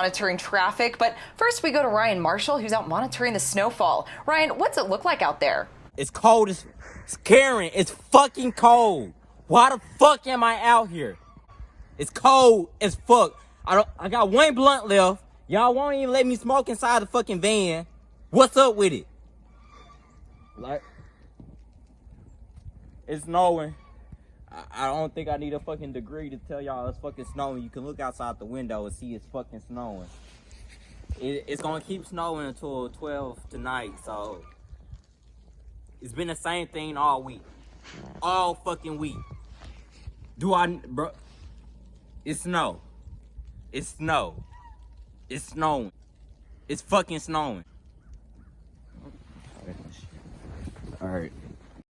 Monitoring traffic, but first we go to Ryan Marshall, who's out monitoring the snowfall. Ryan, what's it look like out there? It's cold as Karen, it's fucking cold. Why the fuck am I out here? It's cold as fuck. I got one blunt left. Y'all won't even let me smoke inside the fucking van. What's up with it? Like, it's snowing. I don't think I need a fucking degree to tell y'all it's fucking snowing. You can look outside the window and see it's fucking snowing. It's gonna keep snowing until 12 tonight, so it's been the same thing all week. All fucking week. Bro, it's snow. It's snow. It's snowing. It's fucking snowing. Alright.